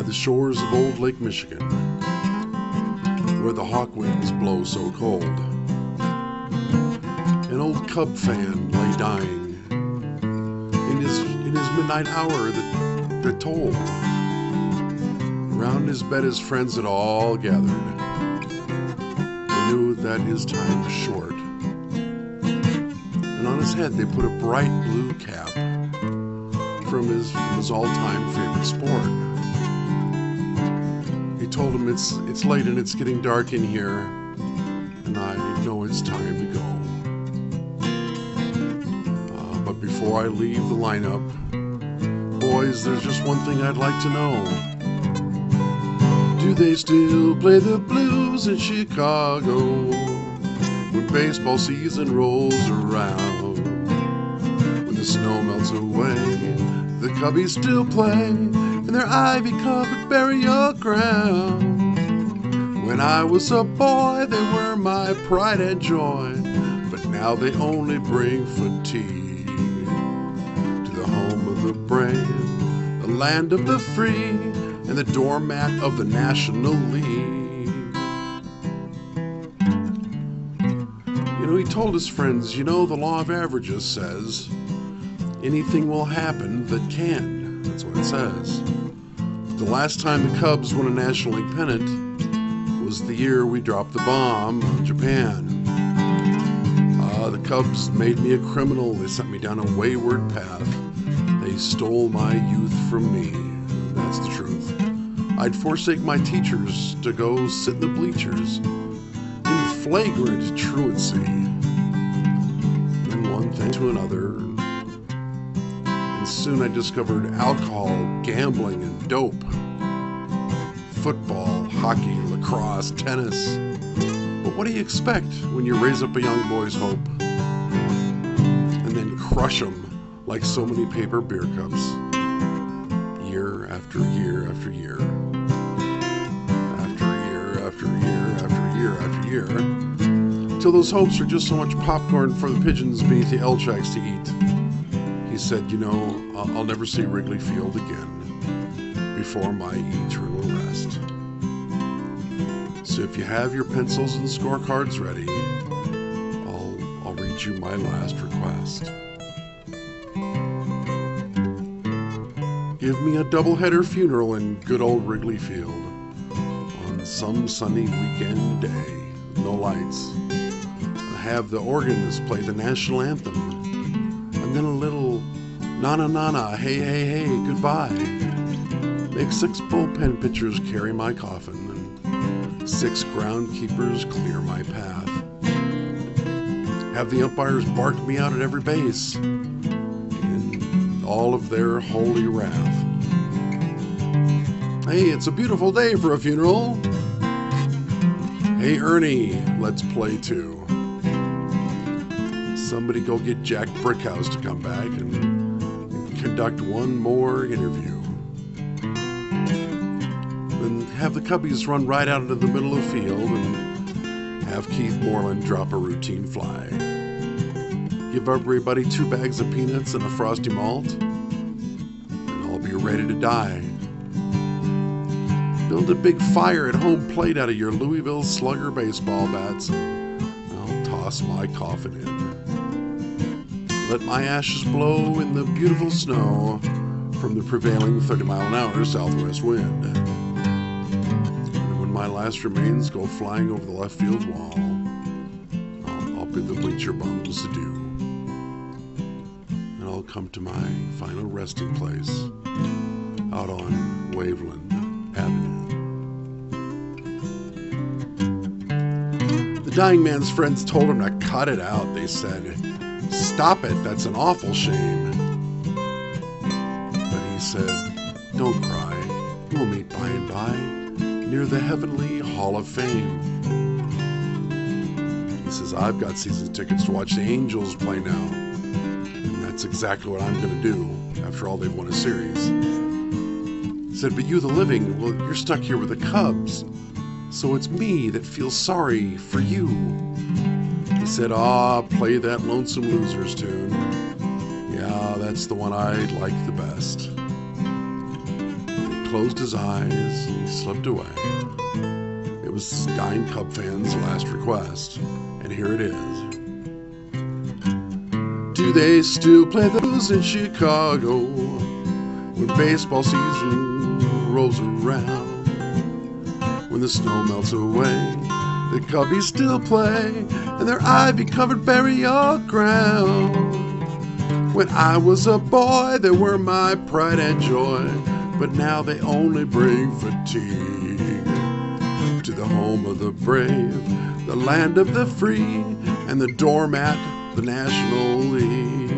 the shores of old Lake Michigan, where the hawk winds blow so cold. An old Cub fan lay dying in his midnight hour that tolled. Around his bed his friends had all gathered. They knew that his time was short. And on his head they put a bright blue cap from his all-time favorite sport. He told him, it's late and it's getting dark in here, and I know it's time to go. But before I leave the lineup, boys, there's just one thing I'd like to know. Do they still play the Blues in Chicago when baseball season rolls around? When the snow melts away, the Cubbies still play in their ivy-covered burial ground. When I was a boy, they were my pride and joy, but now they only bring fatigue to the home of the brave, the land of the free, and the doormat of the National League. You know, he told his friends, the law of averages says anything will happen that can. That's what it says. The last time the Cubs won a National League pennant was the year we dropped the bomb on Japan. The Cubs made me a criminal. They sent me down a wayward path. They stole my youth from me. That's the truth. I'd forsake my teachers to go sit in the bleachers in flagrant truancy. And one thing to another. And soon I discovered alcohol, gambling, and dope. Football, hockey, lacrosse, tennis. But what do you expect when you raise up a young boy's hope and then crush him like so many paper beer cups? Year after year after year, after year after year after year after year, till those hopes are just so much popcorn for the pigeons beneath the L tracks to eat. He said, I'll never see Wrigley Field again before my eternal rest. So if you have your pencils and scorecards ready, I'll read you my last request. Give me a doubleheader funeral in good old Wrigley Field on some sunny weekend day, no lights. Have the organist play the national anthem, and then a little na-na-na-na, hey, hey, hey, goodbye. Make 6 bullpen pitchers carry my coffin, and 6 groundkeepers clear my path. Have the umpires bark me out at every base in all of their holy wrath. Hey, it's a beautiful day for a funeral. Hey, Ernie, let's play too. Somebody go get Jack Brickhouse to come back and conduct one more interview. Then have the Cubbies run right out into the middle of the field and have Keith Moreland drop a routine fly. Give everybody 2 bags of peanuts and a frosty malt, and I'll be ready to die. Build a big fire at home plate out of your Louisville Slugger baseball bats, and I'll toss my coffin in. Let my ashes blow in the beautiful snow from the prevailing 30-mile-an-hour southwest wind. And when my last remains go flying over the left field wall, I'll bid the bleacher bums adieu. And I'll come to my final resting place out on Waveland Avenue. The dying man's friends told him to cut it out. They said, "Stop it, that's an awful shame." But he said, "Don't cry, we'll meet by and by near the heavenly Hall of Fame." He says, "I've got season tickets to watch the Angels play now, and that's exactly what I'm going to do after all they've won a series." He said, "But you, the living, well, you're stuck here with the Cubs, so it's me that feels sorry for you." He said, "Play that Lonesome Losers tune. Yeah, that's the one I like the best." They closed his eyes, he slipped away. It was dying Cub fans' last request, and here it is. Do they still play the Blues in Chicago when baseball season rolls around? When the snow melts away, the Cubbies still play in their ivy-covered burial ground. When I was a boy, they were my pride and joy, but now they only bring fatigue to the home of the brave, the land of the free, and the doormat, the National League.